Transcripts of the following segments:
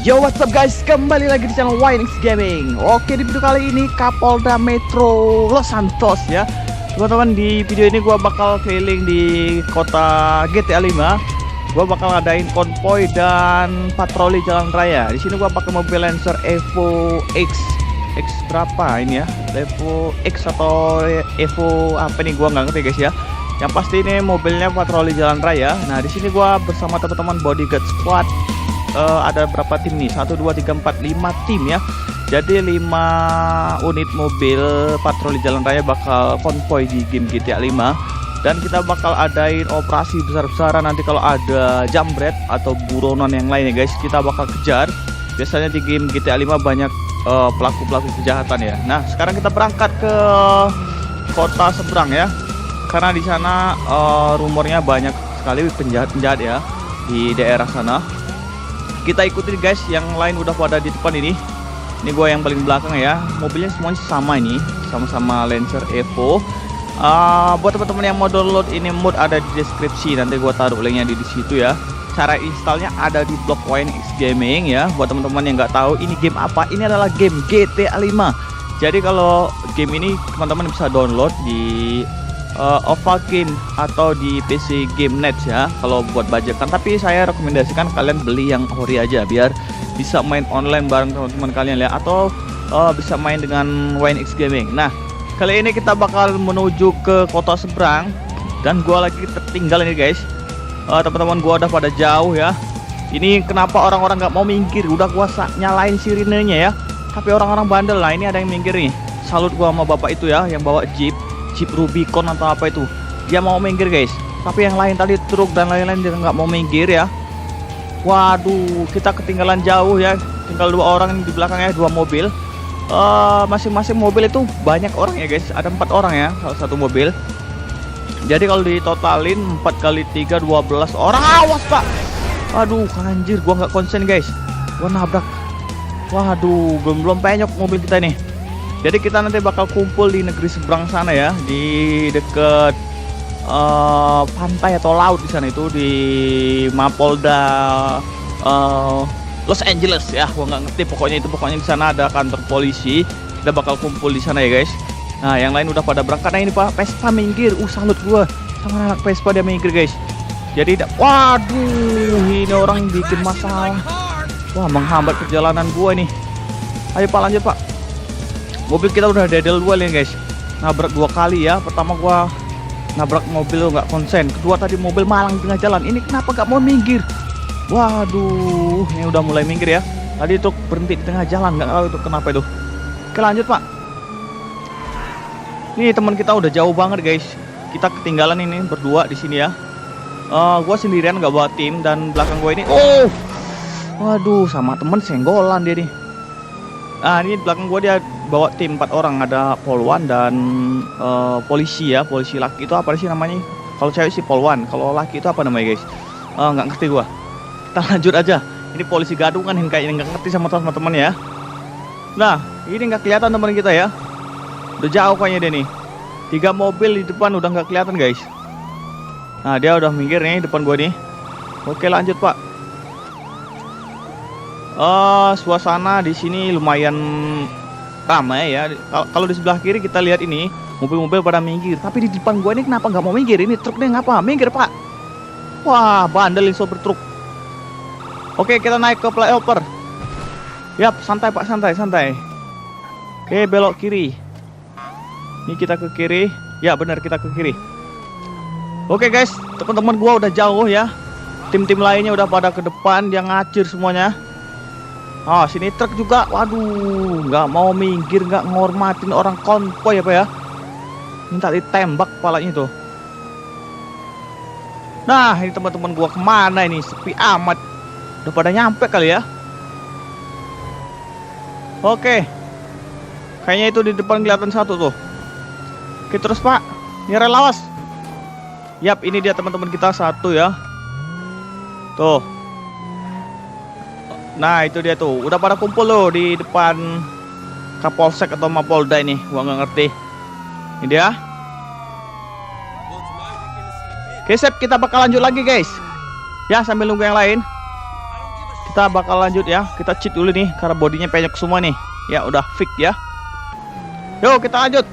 Yo, what's up guys, kembali lagi di channel YNX Gaming. Oke, di video kali ini Kapolda Metro Los Santos ya teman-teman. Di video ini gua bakal keliling di kota GTA 5. Gua bakal ngadain konvoy dan patroli jalan raya. Di sini gua pakai mobil Lancer Evo X berapa ini ya, Evo X atau Evo apa nih, gua nggak ngerti guys ya. Yang pasti ini mobilnya patroli jalan raya. Nah, di sini gua bersama teman-teman bodyguard squad. Ada berapa tim nih? 1, 2, 3, 4, 5 tim ya. Jadi 5 unit mobil patroli jalan raya bakal konvoy di game GTA 5. Dan kita bakal adain operasi besar-besaran nanti kalau ada jambret atau buronan yang lain ya guys. Kita bakal kejar. Biasanya di game GTA 5 banyak pelaku-pelaku kejahatan ya. Nah, sekarang kita berangkat ke kota seberang ya. Karena di sana rumornya banyak sekali penjahat-penjahat ya di daerah sana. Kita ikutin guys, yang lain udah pada di depan ini. Ini gue yang paling belakang ya. Mobilnya semuanya sama ini, sama-sama Lancer Evo. Buat teman-teman yang mau download ini mod ada di deskripsi. Nanti gue taruh linknya di situ ya. Cara installnya ada di blog YNX Gaming ya. Buat teman-teman yang nggak tahu ini game apa, ini adalah game GTA 5. Jadi kalau game ini teman-teman bisa download di Ovakin atau di PC Game Net ya kalau buat bajakan, tapi saya rekomendasikan kalian beli yang ori aja biar bisa main online bareng teman-teman kalian ya, atau bisa main dengan YNX Gaming. Nah, kali ini kita bakal menuju ke kota seberang dan gua lagi tertinggal ini guys. Teman-teman gua udah pada jauh ya. Ini kenapa orang-orang nggak mau minggir? Udah gua nyalain sirinenya ya, tapi orang-orang bandel. Nah, ini ada yang minggir nih. Salut gua sama bapak itu ya yang bawa Jeep Rubicon atau apa itu. Dia mau minggir guys, tapi yang lain tadi truk dan lain-lain dia nggak mau minggir ya. Waduh, kita ketinggalan jauh ya. Tinggal 2 orang di belakang ya, 2 mobil. Masing-masing mobil itu banyak orang ya guys. Ada 4 orang ya kalau satu mobil. Jadi kalau ditotalin 4 kali 3 12 orang. Awas pak. Aduh anjir, gua nggak konsen guys. Gua nabrak. Waduh, belum penyok mobil kita nih. Jadi kita nanti bakal kumpul di negeri seberang sana ya, di deket pantai atau laut di sana itu, di Mapolda Los Angeles ya. Gua nggak ngerti pokoknya di sana ada kantor polisi. Kita bakal kumpul di sana ya guys. Nah, yang lain udah pada berangkat. Nah, ini Pak Vespa minggir. Salut gua sama anak Vespa, dia minggir guys. Jadi waduh, ini orang yang bikin masalah. Wah, menghambat perjalanan gua nih. Ayo Pak, lanjut Pak. Mobil kita udah dedel 2 nih guys. Nabrak 2 kali ya. Pertama gua nabrak mobil nggak konsen. Kedua tadi mobil malang di tengah jalan. Ini kenapa nggak mau minggir? Waduh, ini udah mulai minggir ya. Tadi itu berhenti di tengah jalan, nggak tahu itu kenapa itu. Oke, lanjut Pak. Ini teman kita udah jauh banget guys. Kita ketinggalan ini berdua di sini ya. Gua sendirian nggak bawa tim, dan belakang gue ini waduh, sama temen senggolan dia nih. Nah, ini belakang gue dia bawa tim 4 orang, ada polwan dan polisi ya. Polisi laki itu apa sih namanya? Kalau cewek sih polwan, kalau laki itu apa namanya guys? Nggak ngerti gua. Kita lanjut aja. Ini polisi gadungan yang kayaknya nggak ngerti sama teman-teman ya. Nah, ini nggak kelihatan teman kita ya. Udah jauh kayaknya dia nih. 3 mobil di depan udah nggak kelihatan guys. Nah, dia udah minggir nih depan gua nih. Oke, lanjut Pak. Suasana di sini lumayan ramai ya. Kalau di sebelah kiri kita lihat ini mobil-mobil pada minggir, tapi di depan gua ini kenapa nggak mau minggir? Ini truknya ngapa minggir Pak? Wah, bandelin sopir truk. Oke, kita naik ke flyover. Yap, santai Pak, santai. Oke, belok kiri. Ini kita ke kiri. Ya benar, kita ke kiri. Oke guys, teman-teman gua udah jauh ya. Tim-tim lainnya udah pada ke depan, dia ngacir semuanya. Sini truk juga. Waduh, nggak mau minggir, nggak ngormatin orang konvoy apa ya. Minta ditembak kepalanya tuh. Nah, ini teman-teman gua kemana ini? Sepi amat. Udah pada nyampe kali ya. Oke. Kayaknya itu di depan kelihatan satu tuh. Oke, terus Pak. Ini rel lawas. Yap, ini dia teman-teman kita satu ya. Tuh. Nah, itu dia tuh. Udah pada kumpul loh di depan Kapolsek atau Mapolda ini. Gua nggak ngerti. Ini dia. Oke, sip, kita bakal lanjut lagi guys. Ya, sambil nunggu yang lain. kita bakal lanjut ya. Kita cheat dulu nih karena bodinya penyok semua nih. Ya udah fix ya. Yuk kita lanjut.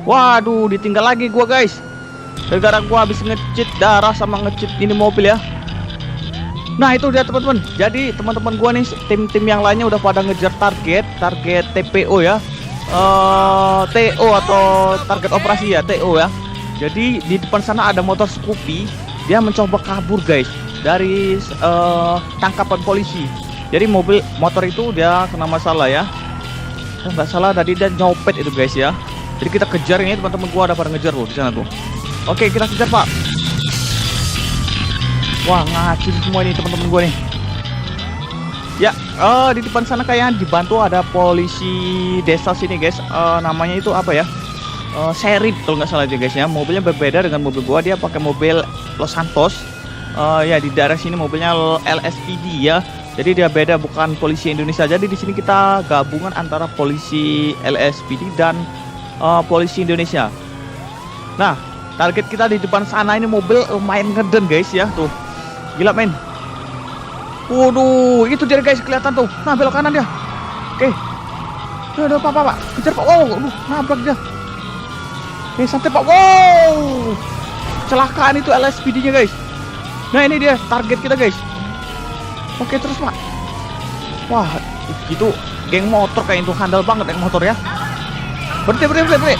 Waduh, ditinggal lagi gua guys. Gara-gara gua habis nge-cheat darah sama nge-cheat ini mobil ya. Nah itu dia teman-teman. Jadi teman-teman gua nih, tim-tim yang lainnya udah pada ngejar target TPO ya. TO atau target operasi ya, TO ya. Jadi di depan sana ada motor Scoopy. Dia mencoba kabur guys dari tangkapan polisi. Jadi motor itu dia kena masalah ya. Kalau nggak salah tadi dia nyopet itu guys ya. Jadi kita kejar ini, teman-teman gua ada pada ngejar loh di sana tuh. Oke, kita kejar Pak. Wah, ngacil semua ini teman-teman gua nih. Ya, di depan sana kayak dibantu ada polisi desa sini guys. Namanya itu apa ya? Sheriff kalau nggak salah aja guys ya. Mobilnya berbeda dengan mobil gua, dia pakai mobil Los Santos. Ya di daerah sini mobilnya LSPD ya. Jadi dia beda, bukan polisi Indonesia. Jadi di sini kita gabungan antara polisi LSPD dan polisi Indonesia. Nah, target kita di depan sana ini mobil lumayan ngeden guys ya tuh. Gila men. Waduh, itu dia guys kelihatan tuh. Nah, belok kanan dia. Oke. Aduh, Pak. Kejar Pak. Wow, nabrak dia. Oke, santai Pak. Wow. Kecelakaan itu LSPD-nya guys. Nah, ini dia target kita guys. Oke, terus Pak. Wah, itu geng motor kayak itu handal banget geng motor ya. Berhenti.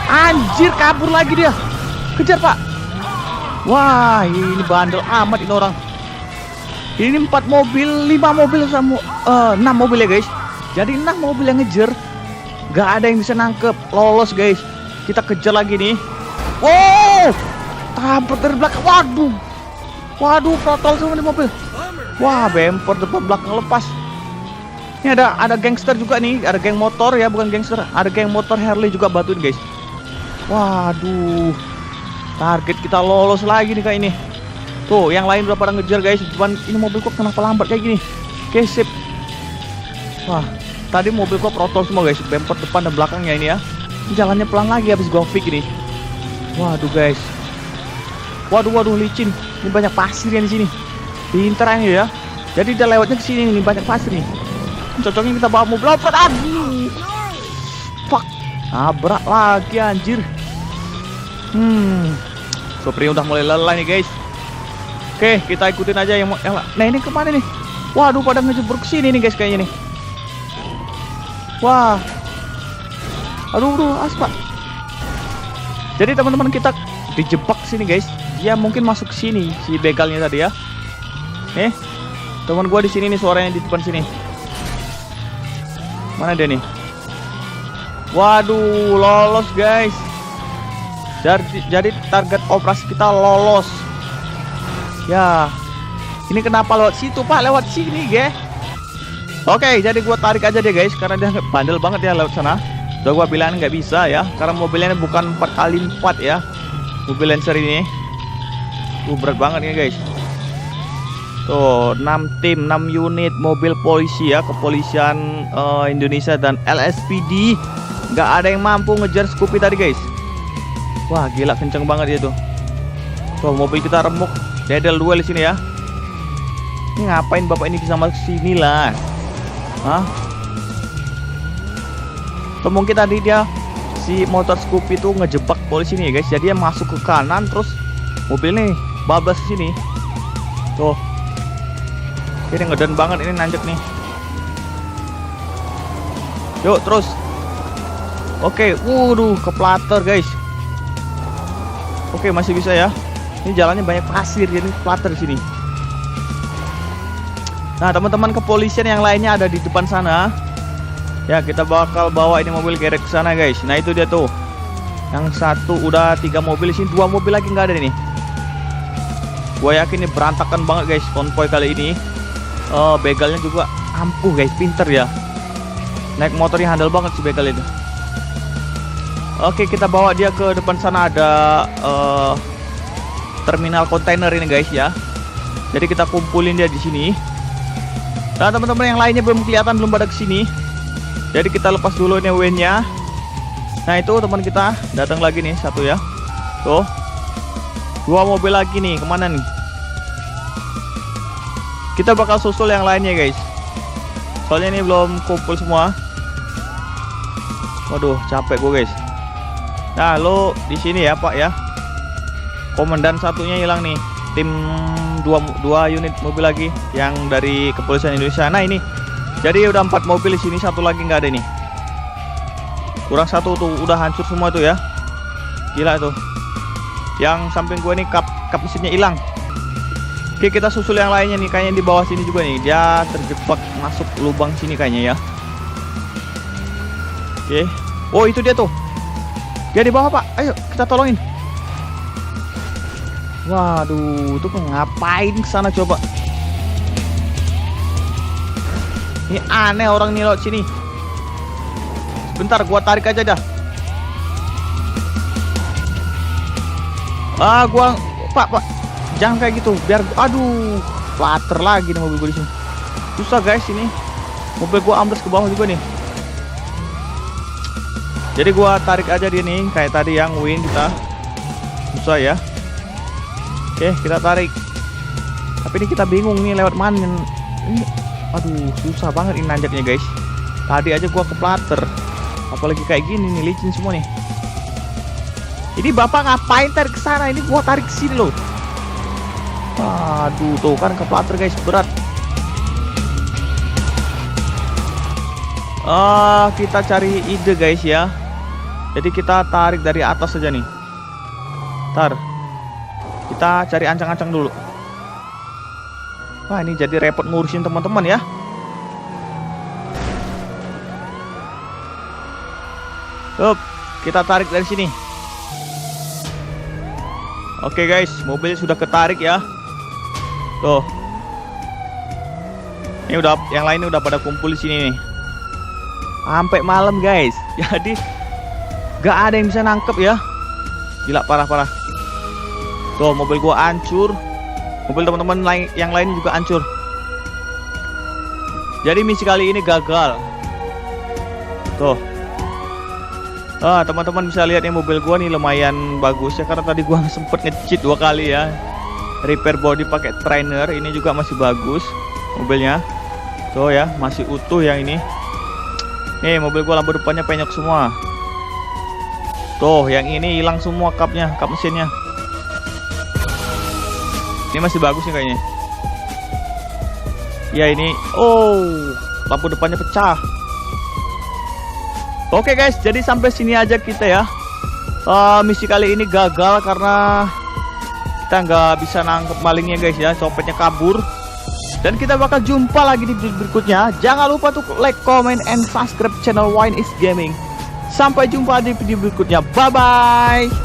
Anjir, kabur lagi dia. Kejar Pak. Wah, ini bandel amat ini orang. Ini 4 mobil, 5 mobil sama 6 mobil ya guys. Jadi 6 mobil yang ngejar. Gak ada yang bisa nangkep. Lolos guys. Kita kejar lagi nih. Wow, tabrak dari belakang. Waduh, protol semua di mobil. Wah, bumper depan belakang lepas. Ini ada gangster juga nih, ada geng motor ya, bukan gangster. Ada geng motor Harley juga bantuin guys. Waduh, target kita lolos lagi nih kayak ini. Tuh, yang lain udah pada ngejar guys. Cuman ini mobil kok kenapa lambat kayak gini? Oke, sip. Wah, tadi mobil gua protol semua guys, bumper depan dan belakangnya ini ya. Ini jalannya pelan lagi habis gua fix ini. Waduh guys. Waduh, licin. Ini banyak pasir yang di sini. Pintar ya. Jadi dia lewatnya ke sini, ini banyak pasir nih. Cocoknya kita bawa mobil lompat. Aduh. Fuck. Nabrak lagi anjir. Supri udah mulai lelah nih guys. Oke, kita ikutin aja yang nah ini kemana nih? Waduh, pada ngejebur ke sini nih guys kayaknya nih. Wah. Aduh, aspal. Jadi teman-teman kita dijebak sini guys. Dia mungkin masuk ke sini si begalnya tadi ya. Teman gua di sini nih, suaranya di depan sini. Mana dia nih? Waduh, lolos guys. Jadi target operasi kita lolos. Ya. Ini kenapa lewat situ, Pak? Lewat sini, ya. Oke, jadi gua tarik aja deh guys karena dia bandel banget ya lewat sana. Udah gua bilang nggak bisa ya, karena mobilnya bukan 4x4 ya. Mobil Lancer ini. Berat banget ya guys. Tuh 6 tim, 6 unit mobil polisi ya, kepolisian Indonesia dan LSPD. Nggak ada yang mampu ngejar Scoopy tadi guys. Wah gila, kenceng banget itu. Tuh mobil kita remuk, dedel duel di sini ya. Ini ngapain bapak ini bisa masuk sini lah? Hah? Atau mungkin tadi dia si motor Scoopy itu ngejebak polisi nih guys. Jadi dia masuk ke kanan terus mobil nih bablas ke sini. Tuh. Ini ngeden banget, ini nanjak nih. Yuk terus. Oke, waduh keplater guys. Oke, masih bisa ya. Ini jalannya banyak pasir, jadi keplater di sini. Nah, teman-teman kepolisian yang lainnya ada di depan sana. Ya, kita bakal bawa ini mobil gerek ke sana guys. Nah, itu dia tuh. Yang satu udah 3 mobil, di sini 2 mobil lagi nggak ada nih. Gua yakin ini berantakan banget guys konvoy kali ini. Begalnya juga ampuh guys, pinter ya. Naik motornya handal banget si begal itu. Oke, kita bawa dia ke depan sana, ada terminal kontainer ini guys ya. Jadi kita kumpulin dia di sini. Nah, teman-teman yang lainnya belum kelihatan, belum pada kesini. Jadi kita lepas dulu ini WN-nya. Nah, itu teman kita datang lagi nih satu ya. Tuh. 2 mobil lagi nih, kemana nih? Kita bakal susul yang lainnya guys. Soalnya ini belum kumpul semua. Waduh, capek gue guys. Nah, lo di sini ya, Pak ya. Komandan satunya hilang nih. Tim dua unit mobil lagi yang dari Kepolisian Indonesia. Nah, ini. Jadi udah 4 mobil di sini, satu lagi nggak ada nih. Kurang satu tuh, udah hancur semua tuh ya. Gila tuh. Yang samping gue nih kap mesinnya hilang. Oke, kita susul yang lainnya nih, kayaknya di bawah sini juga nih. Dia terjebak masuk lubang sini kayaknya ya. Oke. Oh, itu dia tuh. Dia di bawah, Pak. Ayo, kita tolongin. Waduh, itu ngapain kesana coba? Ini aneh orang nih lewat sini. Bentar, gua tarik aja dah. Pak, jangan kayak gitu. Biar, aduh, flutter lagi nih mobil gue di sini. Susah guys ini. Mobil gua ambles ke bawah juga nih. Jadi gua tarik aja dia nih, kayak tadi yang win kita. Susah ya. Oke, kita tarik. Tapi ini kita bingung nih lewat mana. Ini, aduh, susah banget ini nanjaknya guys. Tadi aja gua keplater. Apalagi kayak gini nih, licin semua nih. Ini bapak ngapain tarik ke sana? Ini gua tarik ke sini loh. Aduh, tuh kan keplater guys, berat. Kita cari ide guys ya. Jadi kita tarik dari atas saja nih. Ntar kita cari ancang-ancang dulu. Wah, ini jadi repot ngurusin teman-teman ya. Up, kita tarik dari sini. Oke guys, mobilnya sudah ketarik ya. Tuh. Ini udah, yang lainnya udah pada kumpul di sini nih. Sampai malam guys. Jadi gak ada yang bisa nangkep ya. Gila, parah-parah. Tuh, mobil gua hancur. Mobil teman-teman yang lain juga hancur. Jadi misi kali ini gagal. Tuh. Teman-teman bisa lihat nih, mobil gua nih lumayan bagus ya, karena tadi gua sempet nge-cheat 2 kali ya. Repair body pakai trainer, ini juga masih bagus mobilnya. Tuh ya, masih utuh yang ini. Nih, mobil gua lampu depannya penyok semua. Tuh, yang ini hilang semua kapnya, kap mesinnya. Ini masih bagus nih kayaknya. Ya ini, oh, lampu depannya pecah. Oke guys, jadi sampai sini aja kita ya. Misi kali ini gagal karena kita nggak bisa nangkep malingnya guys ya. Copetnya kabur. Dan kita bakal jumpa lagi di video berikutnya. Jangan lupa untuk like, comment, and subscribe channel Wine is Gaming. Sampai jumpa di video berikutnya. Bye bye.